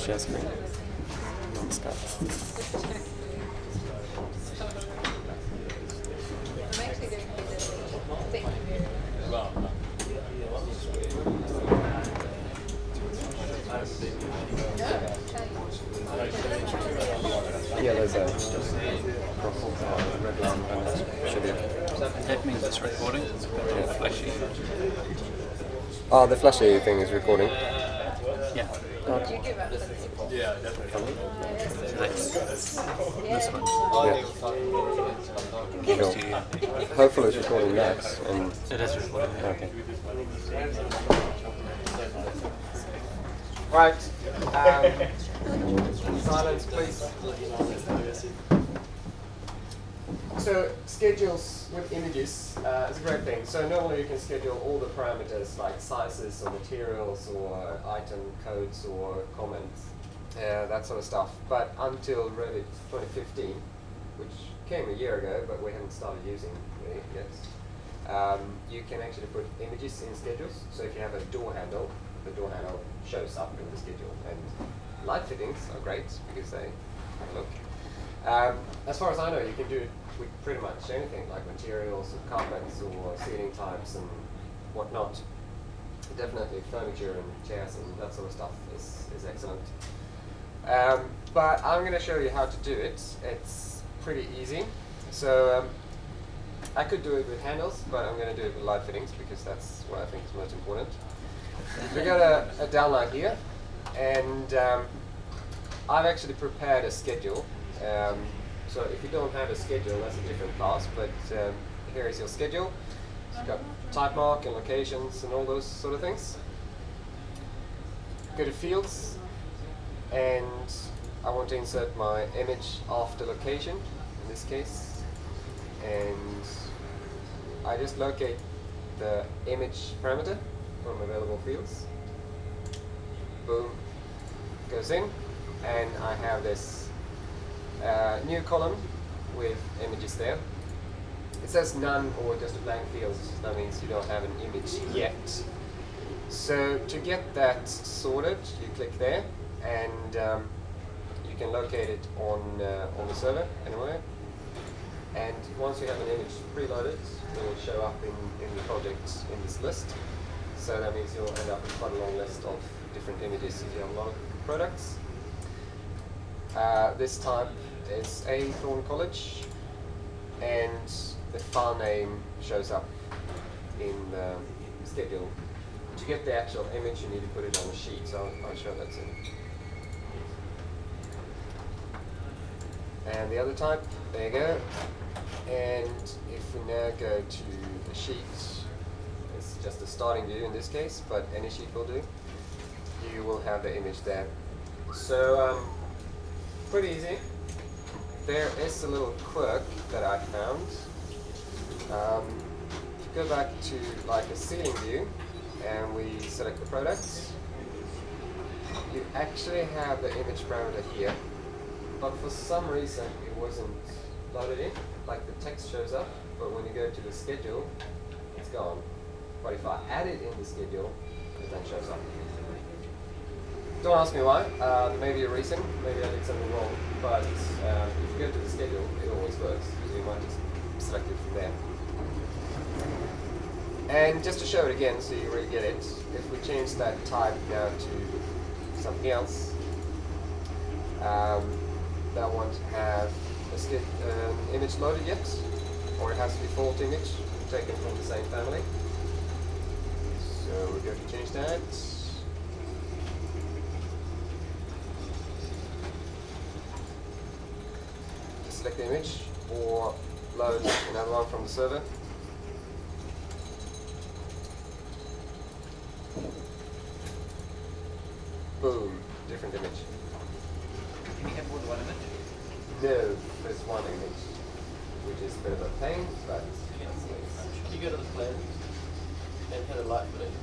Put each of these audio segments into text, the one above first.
share screen. Not Skype. I'm actually going to do this thing. Yeah, there's a red line and it should be. That means it's recording. Yeah. Flashy. Oh, the flashy thing is recording. Yeah. Would you give us So that's this one. Yeah. Cool. Hopefully it's recording that. And It is recording. Yeah. okay. Right. Silence, please. So schedules with images is a great thing. So normally you can schedule all the parameters like sizes or materials or item codes or comments, that sort of stuff. But until Revit 2015, which came a year ago, but we haven't started using it yet, you can actually put images in schedules. So if you have a door handle, the door handle shows up in the schedule. And light fittings are great because they have a look. As far as I know, you can do it with pretty much anything, like materials or carpets or seating types and whatnot. Definitely furniture and chairs and that sort of stuff is excellent. But I'm going to show you how to do it. It's pretty easy. So I could do it with handles, but I'm going to do it with light fittings because that's what I think is most important. We've got a downline here, and I've actually prepared a schedule. So if you don't have a schedule, that's a different class, but here is your schedule. It's got type mark and locations and all those sort of things. Go to fields, and I want to insert my image after location, in this case. And I just locate the image parameter from available fields. Boom, goes in, and I have this new column with images there. It says none or just a blank field. That means you don't have an image yet. So to get that sorted, you click there, and you can locate it on the server anywhere. And once you have an image preloaded, it will show up in the project in this list. So that means you'll end up with quite a long list of different images if you have a lot of products. This type is a Thorn College, and the file name shows up in the schedule. To get the actual image, you need to put it on a sheet, so I'll show that soon. And the other type, there you go. And if we now go to the sheet, it's just a starting view in this case, but any sheet will do. You will have the image there. So pretty easy. There is a little quirk that I found. If you go back to like a ceiling view and we select the products, you actually have the image parameter here, but for some reason it wasn't loaded in. Like the text shows up, but when you go to the schedule, it's gone. But if I add it in the schedule, it then shows up. Don't ask me why. There may be a reason. Maybe I did something wrong. But if you go to the schedule, it always works. So you might just select it from there. And just to show it again, so you really get it, if we change that type now to something else, that won't have an image loaded yet, or it has a default image taken from the same family. So we're going to change that. Select the image or load another one from the server. Boom, different image. Can you have more than one image? No, there's one image, which is a bit of a pain, but Can you go to the plan and hit a light fitting?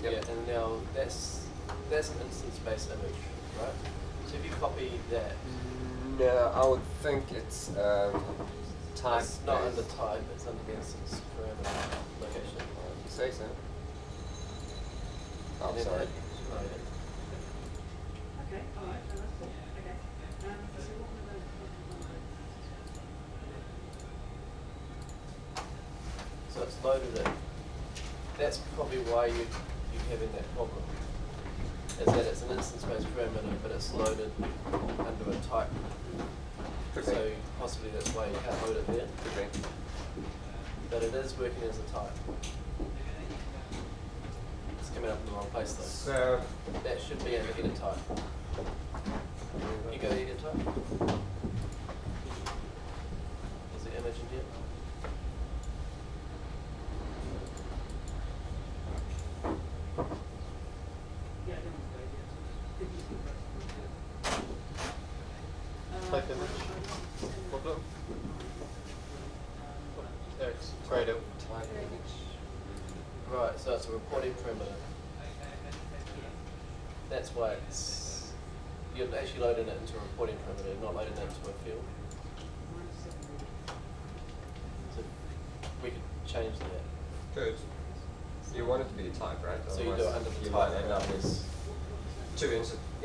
Yep. Yeah, and now that's an instance-based image, right? So if you copy that, no, I would think it's type. it's not under type, it's under the instance parameter location. You say so. Oh, And then sorry. hit load it. Okay, alright, no, that's cool. Okay. So what were those? So it's loaded it. That's probably why you're having that problem. Is that it's an instance-based parameter, but it's loaded under a type. Could So be. possibly that's why you can't load it there. Could be. But it is working as a type. It's coming up in the wrong place though. So, That should be an edit type. You go edit type. Is the image in here? Yeah, I don't know, yeah. Type image. What up? There it's grayed out. type image. Right, so it's a reporting parameter. That's why you're actually loading it into a reporting parameter, not loading it into a field. So we could change that. Good. You want it to be a type, right? So you do it under the you type might end up parameters. with two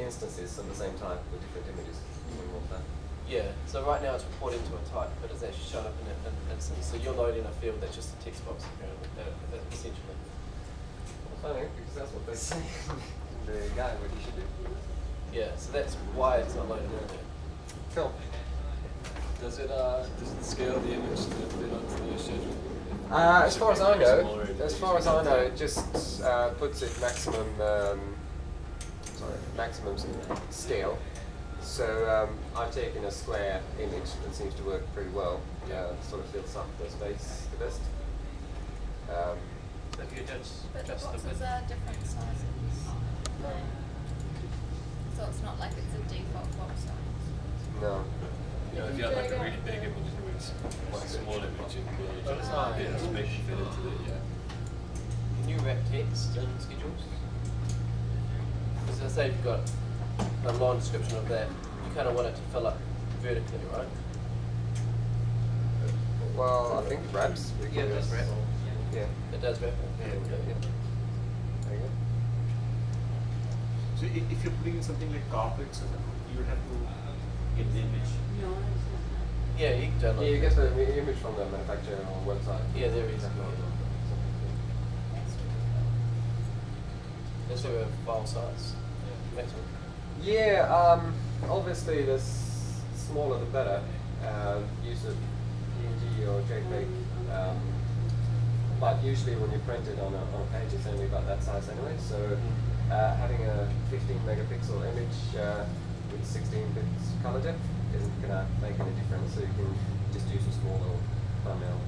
instances of the same type with different images. You wouldn't want that. Yeah, so right now it's reporting to a type, but it's actually shown up in an instance. So you're loading a field that's just a text box, apparently, essentially. Funny, because that's what they say in the guide what you should do. Yeah, so that's why it's not loaded in there. Cool. Does it scale the image to fit onto the schedule? As far as I know, it just puts it maximum, maximum scale. So I've taken a square image that seems to work pretty well. Sort of fills up the space the best. So if you But the just boxes are different sizes. So it's not like it's a default box size. No. You know, if you have like a really big image and it's like a small image, it will just make it fit into the, Can you wrap text in schedules? Because let's say you've got a long description of that, you kind of want it to fill up vertically, right? Well, I think wraps. Yeah, it does wrap. Yeah. It does wrap. Yeah. There you go. So if you're putting in something like carpets, you would have to get the image. No, I understand that. Yeah, you can download Yeah, you it. get the image from the manufacturer or website. Yeah, there is. Is there a file size? Maximum. Yeah, obviously the smaller the better. Use a PNG or JPEG. But usually when you print it on a page, it's only about that size anyway. So having a 15 megapixel image with 16 bits color depth isn't going to make any difference. So you can just use a small little thumbnail.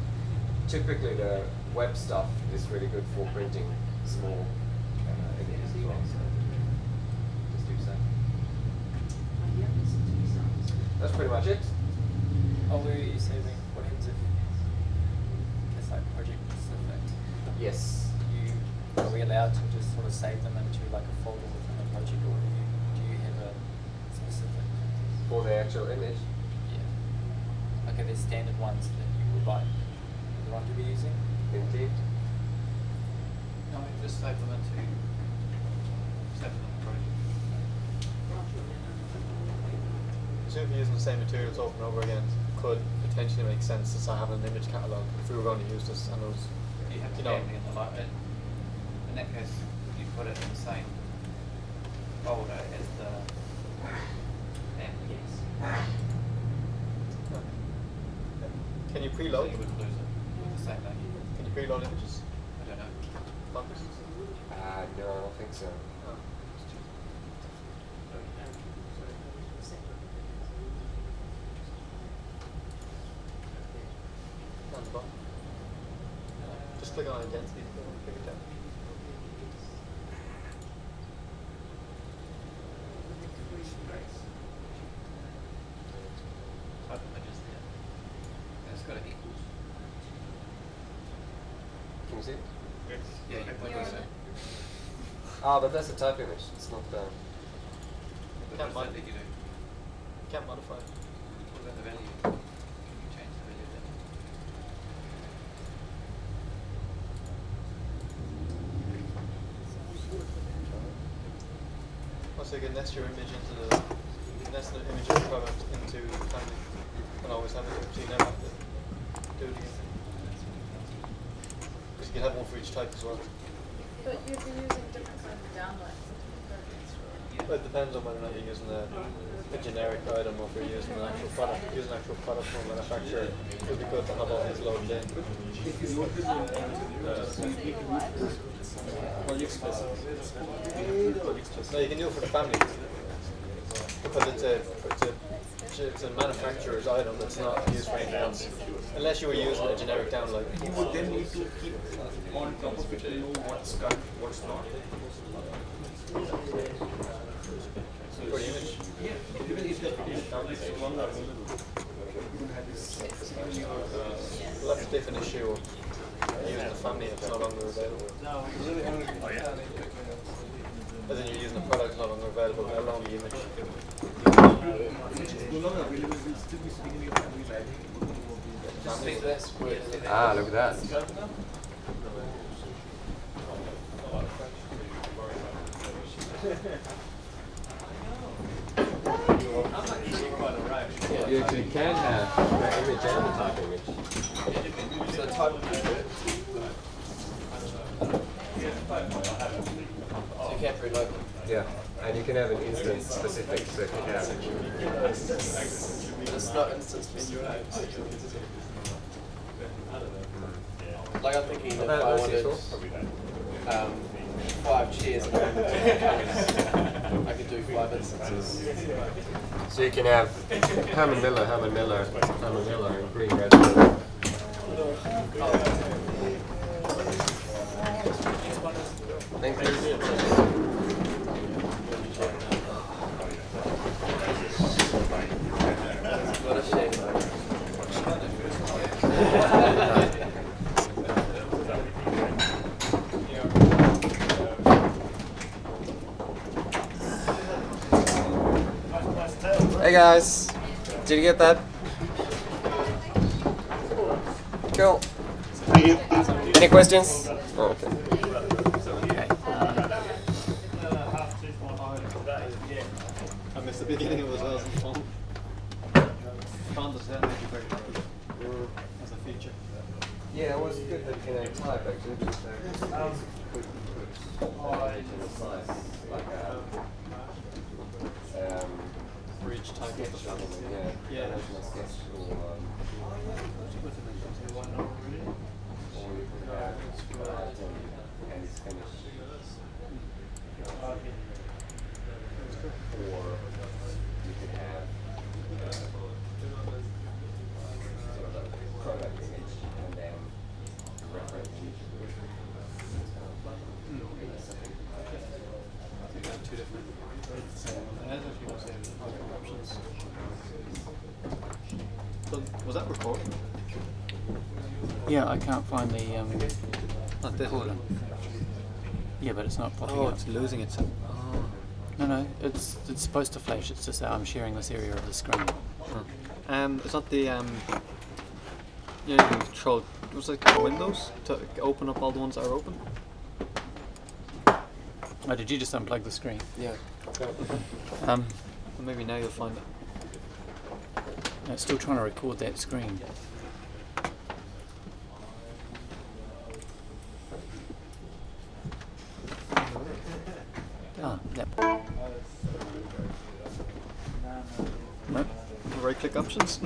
Typically the web stuff is really good for printing small images as well. So just use that. Yeah, listen to you sounds. That's pretty much it. Are we saving portions if it's like project specific? Yes. Are we allowed to just sort of save them into like a folder within a project, or do you have a specific? For the actual image. Yeah. Okay, there's standard ones that you would like everyone to be using. Indeed. No, just save them into project. So if you're using the same materials over and over again, it could potentially make sense to start having an image catalogue if we were going to use this and those. You have to You know. family in the light. In that case, you put it in the same folder as the family. Can you So preload? you wouldn't lose it with the same name. Can you preload images? I don't know. Marcus? No, I don't think so. Oh. Down the bottom. Just click on identity if you want to pick it down. Type images there. And it's got an equals. Can you see it? Yeah, you click on it. Ah, but that's a type image. It's not But Can't what mod- is that that you do? You can't modify it. What about the value? Can you change the value of that? So you can nest your image into the nest an image of the product into the family and always have it, so you never have to do it again. Because you can have one for each type as well. But you'd be using different kinds of downlights. Well, it depends on whether or not you're using a generic item or if you're using an actual product. If you're using an actual product from a manufacturer, it would be good to have all these loaded in. Well, you can no, you can do it for the family because it's a manufacturer's item that's not used for anything else. Unless you were using a generic downlight. You would then need to keep on top of it to know what's cut, what's not. For the image. Yeah, even if the downlight is one available, you would have this. Well, that's a different issue of using the family if it's no longer available. As in you're using a product that's no longer available, let alone the image. If it's no longer available, it will still be sitting in your family library. Ah, look at that. You actually can have the image and the type image. So type of so you can't reload them. Yeah, and you can have an instance specific, so if you have. But it's not instance specific. Like I'm thinking if I wanted 5 chairs and I could do 5 instances. So you can have Herman Miller, and green, red. Thank you. What a shame. Hey guys, did you get that? Cool. Any questions? Oh, okay. I missed the beginning of it as well as the phone. Found this that made you very happy as a feature. Yeah, it was good that you can type actually. Because size, like For each type of the family. yeah, original sketch or you could have item and it's finished. Or you could have sort of a product image and then reference image. You have two different. Options. So, was that recorded? Yeah, I can't find the Not this recorder. Yeah, but it's not popping Oh, up. it's losing itself. Oh. No, it's supposed to flash. It's just that I'm sharing this area of the screen. It's not the you can control. Was it Windows to open up all the ones that are open? Oh, did you just unplug the screen? Yeah. Well, maybe now you'll find it. No, it's still trying to record that screen. Ah, that. No. Right click options.